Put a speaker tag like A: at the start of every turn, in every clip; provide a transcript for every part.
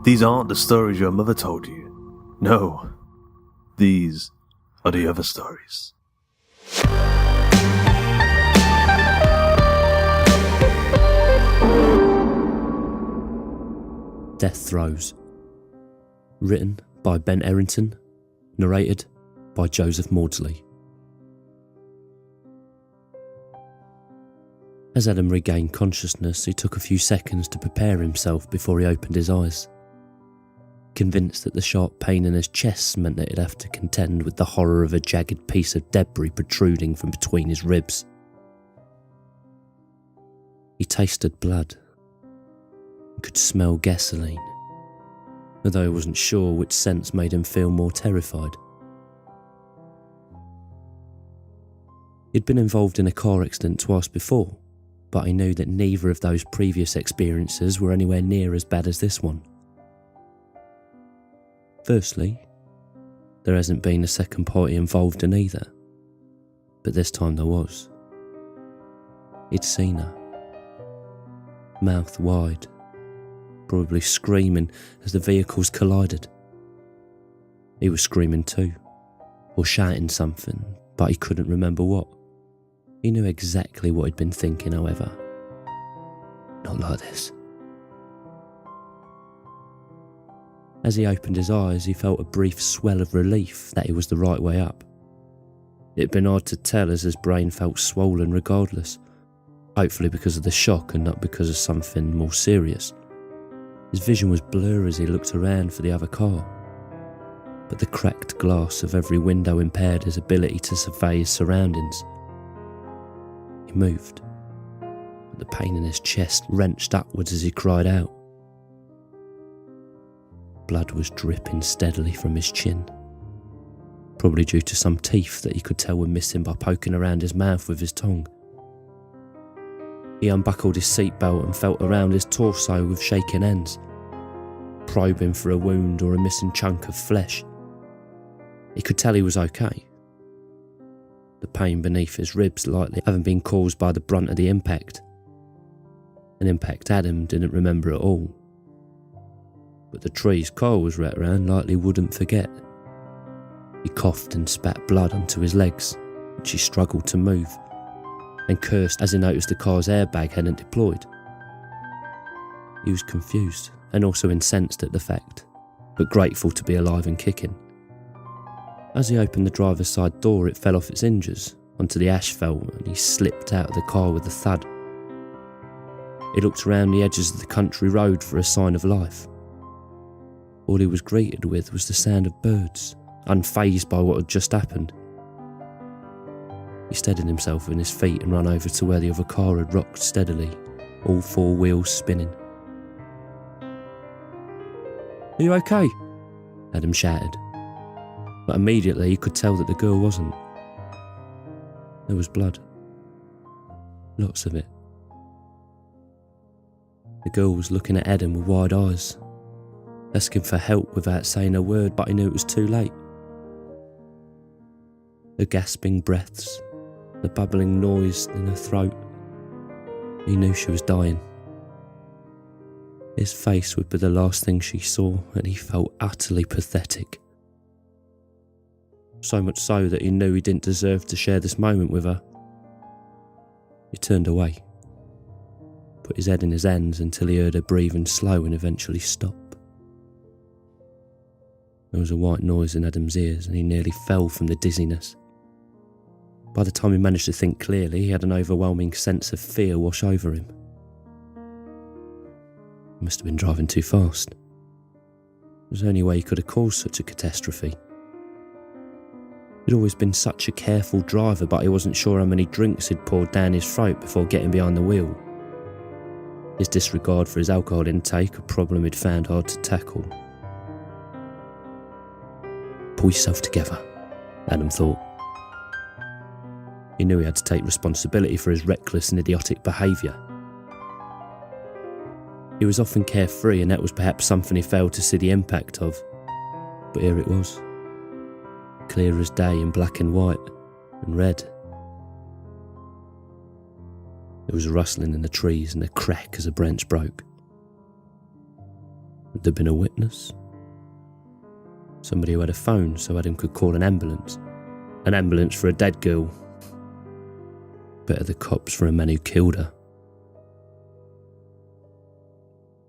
A: These aren't the stories your mother told you. No, these are the other stories.
B: Death Throes. Written by Ben Errington. Narrated by Joseph Maudsley. As Adam regained consciousness, he took a few seconds to prepare himself before he opened his eyes. Convinced that the sharp pain in his chest meant that he'd have to contend with the horror of a jagged piece of debris protruding from between his ribs. He tasted blood and could smell gasoline, although he wasn't sure which sense made him feel more terrified. He'd been involved in a car accident twice before, but he knew that neither of those previous experiences were anywhere near as bad as this one. Firstly, there hasn't been a second party involved in either, but this time there was. He'd seen her, mouth wide, probably screaming as the vehicles collided. He was screaming too, or shouting something, but he couldn't remember what. He knew exactly what he'd been thinking, however. Not like this. As he opened his eyes, he felt a brief swell of relief that he was the right way up. It'd been hard to tell as his brain felt swollen regardless, hopefully because of the shock and not because of something more serious. His vision was blurry as he looked around for the other car, but the cracked glass of every window impaired his ability to survey his surroundings. He moved, but the pain in his chest wrenched upwards as he cried out. Blood was dripping steadily from his chin, probably due to some teeth that he could tell were missing by poking around his mouth with his tongue. He unbuckled his seatbelt and felt around his torso with shaking hands, probing for a wound or a missing chunk of flesh. He could tell he was okay. The pain beneath his ribs likely having been caused by the brunt of the impact. An impact Adam didn't remember at all. But the trees Kyle was wrapped around likely wouldn't forget. He coughed and spat blood onto his legs, which he struggled to move, and cursed as he noticed the car's airbag hadn't deployed. He was confused and also incensed at the fact, but grateful to be alive and kicking. As he opened the driver's side door, it fell off its hinges onto the asphalt and he slipped out of the car with a thud. He looked around the edges of the country road for a sign of life. All he was greeted with was the sound of birds, unfazed by what had just happened. He steadied himself on his feet and ran over to where the other car had rocked steadily, all four wheels spinning. "Are you okay?" Adam shouted. But immediately he could tell that the girl wasn't. There was blood. Lots of it. The girl was looking at Adam with wide eyes, asking for help without saying a word, but he knew it was too late. The gasping breaths, the bubbling noise in her throat. He knew she was dying. His face would be the last thing she saw, and he felt utterly pathetic. So much so that he knew he didn't deserve to share this moment with her. He turned away, put his head in his hands until he heard her breathing slow and eventually stop. There was a white noise in Adam's ears and he nearly fell from the dizziness. By the time he managed to think clearly, he had an overwhelming sense of fear wash over him. He must have been driving too fast. It was the only way he could have caused such a catastrophe. He'd always been such a careful driver, but he wasn't sure how many drinks he'd poured down his throat before getting behind the wheel. His disregard for his alcohol intake, a problem he'd found hard to tackle. Pull yourself together, Adam thought. He knew he had to take responsibility for his reckless and idiotic behaviour. He was often carefree, and that was perhaps something he failed to see the impact of. But here it was, clear as day in black and white and red. There was a rustling in the trees and a crack as a branch broke. Had there been a witness? Somebody who had a phone so Adam could call an ambulance. An ambulance for a dead girl. Better the cops for a man who killed her.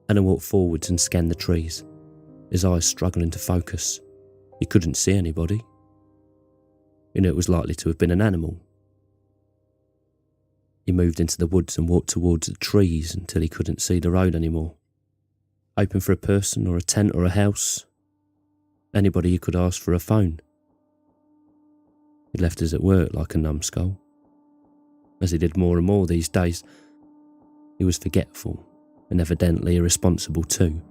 B: Adam walked forwards and scanned the trees, his eyes struggling to focus. He couldn't see anybody. He knew it was likely to have been an animal. He moved into the woods and walked towards the trees until he couldn't see the road anymore. Hoping for a person or a tent or a house. Anybody who could ask for a phone. He left us at work like a numbskull. As he did more and more these days, he was forgetful and evidently irresponsible too.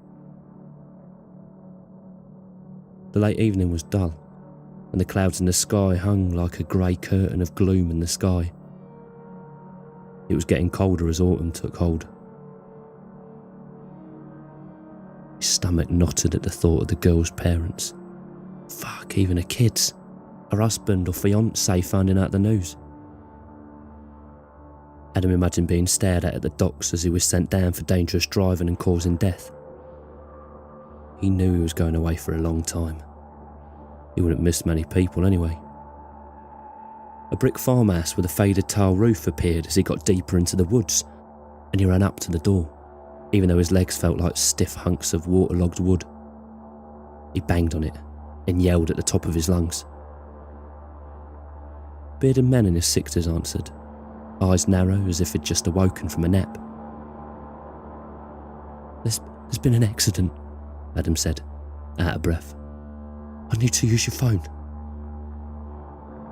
B: The late evening was dull, and the clouds in the sky hung like a grey curtain of gloom in the sky. It was getting colder as autumn took hold. His stomach knotted at the thought of the girl's parents. Fuck, even her kids. Her husband or fiancé finding out the news. Adam imagined being stared at the docks as he was sent down for dangerous driving and causing death. He knew he was going away for a long time. He wouldn't miss many people anyway. A brick farmhouse with a faded tile roof appeared as he got deeper into the woods, and he ran up to the door, even though his legs felt like stiff hunks of waterlogged wood. He banged on it and yelled at the top of his lungs. Bearded men in his 60s answered, eyes narrow as if he'd just awoken from a nap. There's been an accident, Adam said, out of breath. I need to use your phone.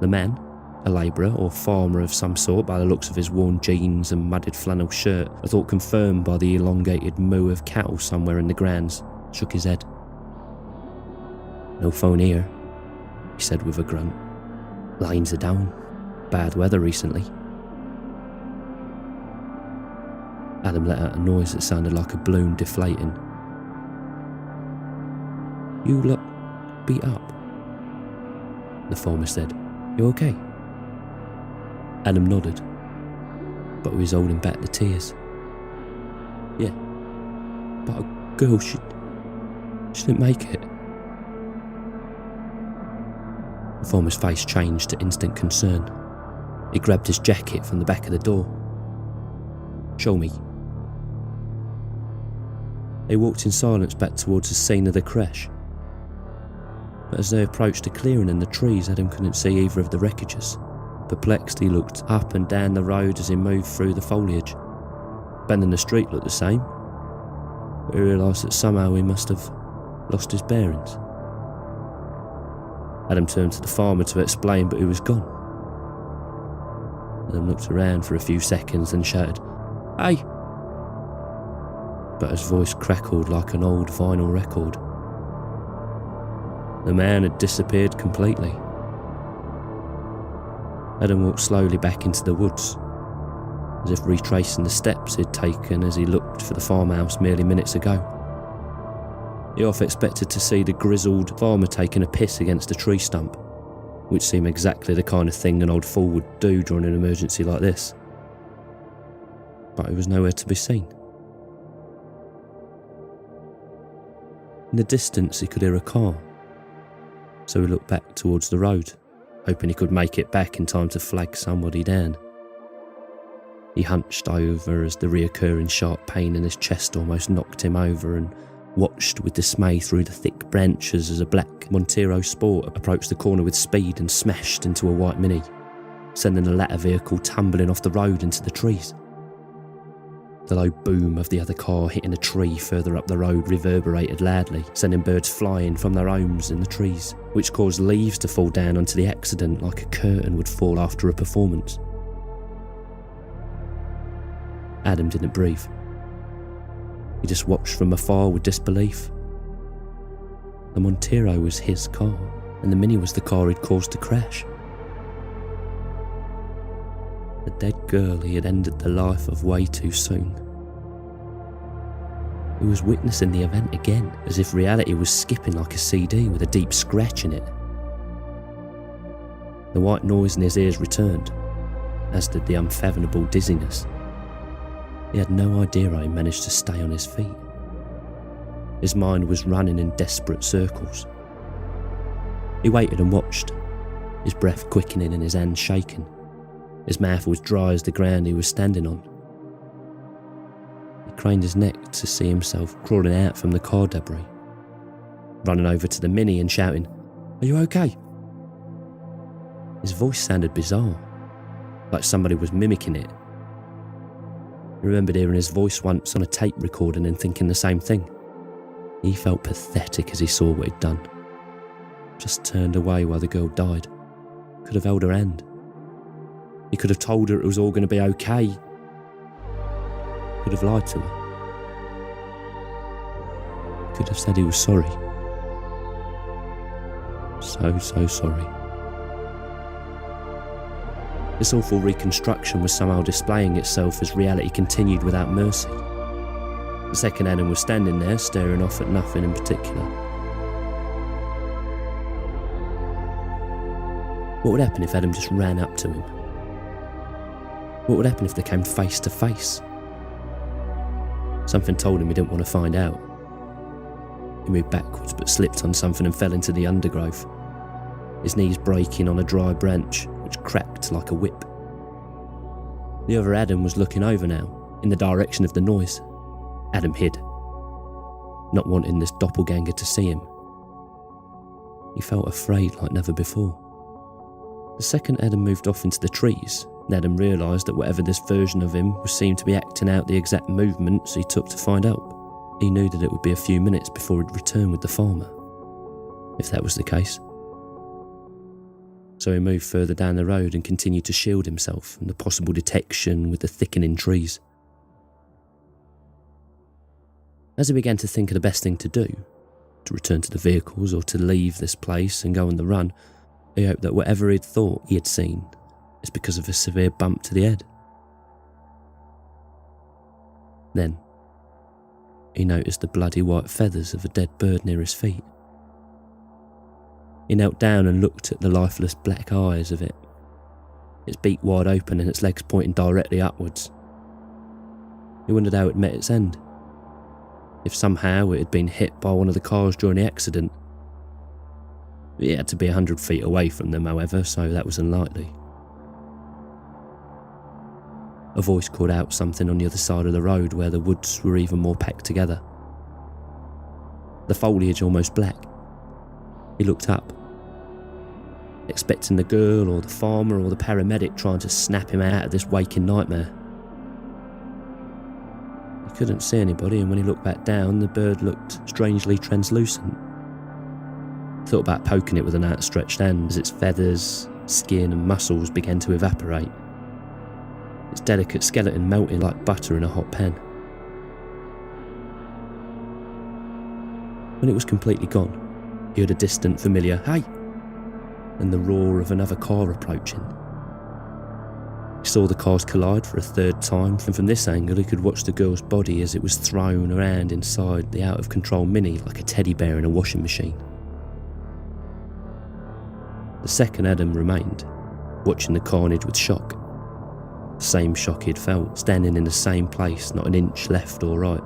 B: The man, a labourer or farmer of some sort by the looks of his worn jeans and mudded flannel shirt, a thought confirmed by the elongated moo of cattle somewhere in the grounds, shook his head. No phone here, he said with a grunt. Lines are down. Bad weather recently. Adam let out a noise that sounded like a balloon deflating. You look beat up, the farmer said. You okay? Adam nodded, but he was holding back the tears. Yeah, but a girl, she didn't make it. The farmer's face changed to instant concern. He grabbed his jacket from the back of the door. Show me. They walked in silence back towards the scene of the crash. But as they approached a clearing in the trees, Adam couldn't see either of the wreckages. Perplexed, he looked up and down the road as he moved through the foliage. Ben in the street looked the same. But he realised that somehow he must have lost his bearings. Adam turned to the farmer to explain, but he was gone. Adam looked around for a few seconds and shouted, "Hey!" But his voice crackled like an old vinyl record. The man had disappeared completely. Adam walked slowly back into the woods, as if retracing the steps he'd taken as he looked for the farmhouse merely minutes ago. He half expected to see the grizzled farmer taking a piss against a tree stump, which seemed exactly the kind of thing an old fool would do during an emergency like this. But he was nowhere to be seen. In the distance he could hear a car, so he looked back towards the road, hoping he could make it back in time to flag somebody down. He hunched over as the reoccurring sharp pain in his chest almost knocked him over and watched with dismay through the thick branches as a black Montero Sport approached the corner with speed and smashed into a white Mini, sending the latter vehicle tumbling off the road into the trees. The low boom of the other car hitting a tree further up the road reverberated loudly, sending birds flying from their homes in the trees, which caused leaves to fall down onto the accident like a curtain would fall after a performance. Adam didn't breathe. He just watched from afar with disbelief. The Montero was his car, and the Mini was the car he'd caused to crash. The dead girl he had ended the life of way too soon. He was witnessing the event again, as if reality was skipping like a CD with a deep scratch in it. The white noise in his ears returned, as did the unfathomable dizziness. He had no idea how he managed to stay on his feet. His mind was running in desperate circles. He waited and watched, his breath quickening and his hands shaking. His mouth was dry as the ground he was standing on. He craned his neck to see himself crawling out from the car debris, running over to the Mini and shouting, "Are you okay?" His voice sounded bizarre, like somebody was mimicking it. He remembered hearing his voice once on a tape recording and thinking the same thing. He felt pathetic as he saw what he'd done. Just turned away while the girl died. Could have held her hand. He could have told her it was all going to be okay. Could have lied to her. Could have said he was sorry. So sorry. This awful reconstruction was somehow displaying itself as reality continued without mercy. The second Adam was standing there, staring off at nothing in particular. What would happen if Adam just ran up to him? What would happen if they came face to face? Something told him he didn't want to find out. He moved backwards but slipped on something and fell into the undergrowth, his knees breaking on a dry branch which cracked like a whip. The other Adam was looking over now, in the direction of the noise. Adam hid, not wanting this doppelganger to see him. He felt afraid like never before. The second Adam moved off into the trees, and Adam realised that whatever this version of him was seemed to be acting out the exact movements he took to find help. He knew that it would be a few minutes before he'd return with the farmer, if that was the case. So he moved further down the road and continued to shield himself from the possible detection with the thickening trees. As he began to think of the best thing to do, to return to the vehicles or to leave this place and go on the run, he hoped that whatever he'd thought he had seen is because of a severe bump to the head. Then, he noticed the bloody white feathers of a dead bird near his feet. He knelt down and looked at the lifeless black eyes of it, its beak wide open and its legs pointing directly upwards. He wondered how it met its end. If somehow it had been hit by one of the cars during the accident. It had to be 100 feet away from them, however, so that was unlikely. A voice called out something on the other side of the road where the woods were even more packed together. The foliage almost black. He looked up, expecting the girl or the farmer or the paramedic trying to snap him out of this waking nightmare. He couldn't see anybody, and when he looked back down, the bird looked strangely translucent. He thought about poking it with an outstretched hand as its feathers, skin and muscles began to evaporate, its delicate skeleton melting like butter in a hot pan. When it was completely gone, he heard a distant, familiar "Hey!" and the roar of another car approaching. He saw the cars collide for a third time, and from this angle he could watch the girl's body as it was thrown around inside the out-of-control Mini like a teddy bear in a washing machine. The second Adam remained, watching the carnage with shock. The same shock he'd felt, standing in the same place, not an inch left or right.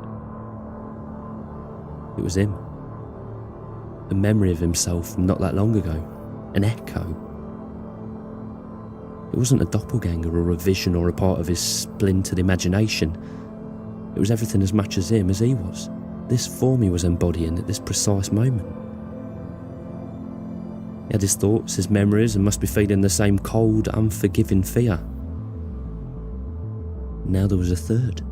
B: It was him. A memory of himself from not that long ago. An echo. It wasn't a doppelganger or a vision or a part of his splintered imagination. It was everything as much as him as he was. This form he was embodying at this precise moment. He had his thoughts, his memories, and must be feeling the same cold, unforgiving fear. Now there was a third.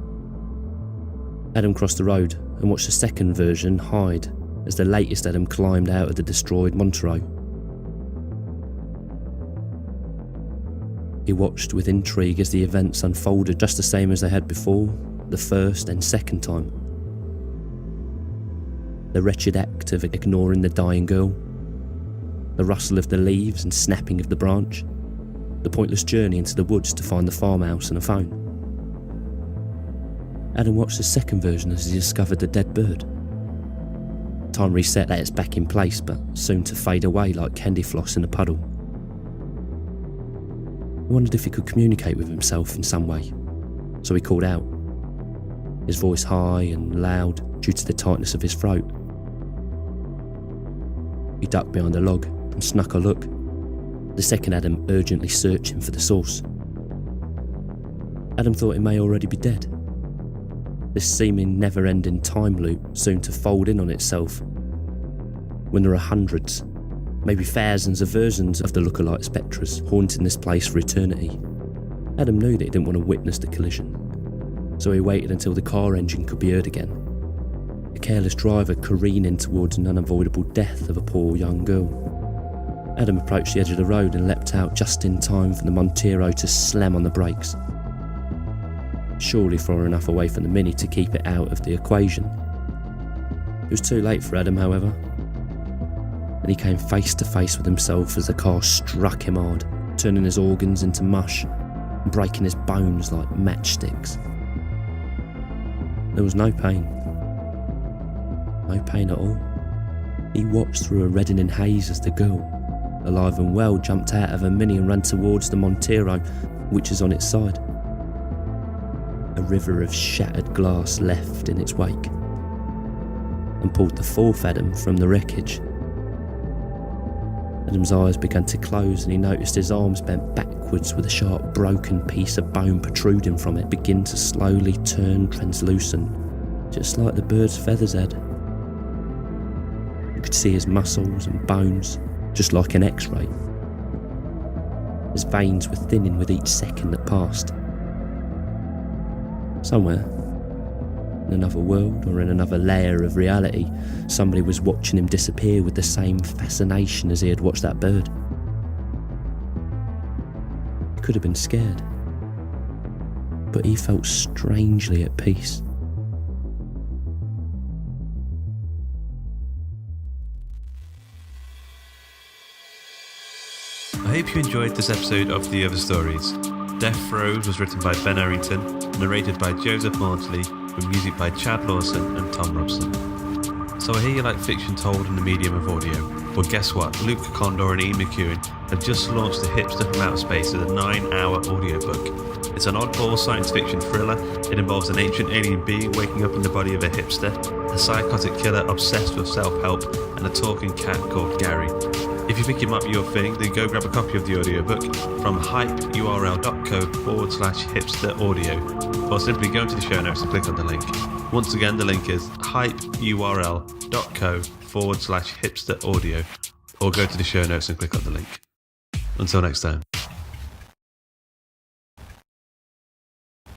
B: Adam crossed the road and watched the second version hide as the latest Adam climbed out of the destroyed Montreux. He watched with intrigue as the events unfolded just the same as they had before, the first and second time. The wretched act of ignoring the dying girl, the rustle of the leaves and snapping of the branch, the pointless journey into the woods to find the farmhouse and a phone. Adam watched the second version as he discovered the dead bird. Time reset that it's back in place, but soon to fade away like candy floss in a puddle. He wondered if he could communicate with himself in some way, so he called out. his voice high and loud due to the tightness of his throat. He ducked behind a log and snuck a look, the second Adam urgently searching for the source. Adam thought it may already be dead. This seeming never-ending time loop soon to fold in on itself when there are hundreds, maybe thousands of versions of the lookalike spectres haunting this place for eternity. Adam knew that he didn't want to witness the collision, so he waited until the car engine could be heard again. A careless driver careening towards an unavoidable death of a poor young girl. Adam approached the edge of the road and leapt out just in time for the Montero to slam on the brakes, surely far enough away from the Mini to keep it out of the equation. It was too late for Adam, however, and he came face to face with himself as the car struck him hard, turning his organs into mush and breaking his bones like matchsticks. There was no pain. No pain at all. He watched through a reddening haze as the girl, alive and well, jumped out of her Mini and ran towards the Montero, which is on its side. A river of shattered glass left in its wake, and pulled the fourth Adam from the wreckage. Adam's eyes began to close and he noticed his arms bent backwards with a sharp broken piece of bone protruding from it begin to slowly turn translucent, just like the bird's feathers had. You could see his muscles and bones, just like an X-ray. His veins were thinning with each second that passed. Somewhere, in another world or in another layer of reality, somebody was watching him disappear with the same fascination as he had watched that bird. He could have been scared, but he felt strangely at peace.
A: I hope you enjoyed this episode of The Other Stories. Throes was written by Ben Errington, narrated by Joseph Maudsley, with music by Chad Lawson and Tom Robson. So I hear you like fiction told in the medium of audio. Well, guess what? Luke Condor and Ian McEwan have just launched The Hipster from Outer Space as a 9-hour audiobook. It's an oddball science fiction thriller. It involves an ancient alien being waking up in the body of a hipster, a psychotic killer obsessed with self-help, and a talking cat called Gary. If you think it might be your thing, then go grab a copy of the audiobook from hypeurl.co/hipsteraudio, or simply go into the show notes and click on the link. Once again, the link is hypeurl.co/hipsteraudio, or go to the show notes and click on the link. Until next time.